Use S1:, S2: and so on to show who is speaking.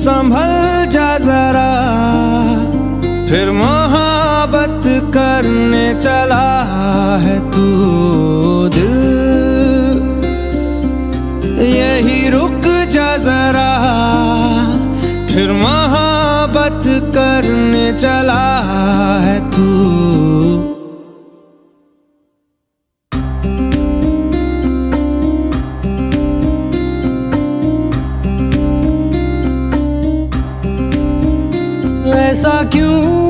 S1: संभल जा जरा, फिर मोहब्बत करने चला है तू दिल, यही रुक जा जरा, फिर मोहब्बत करने चला है तू। ऐसा क्यों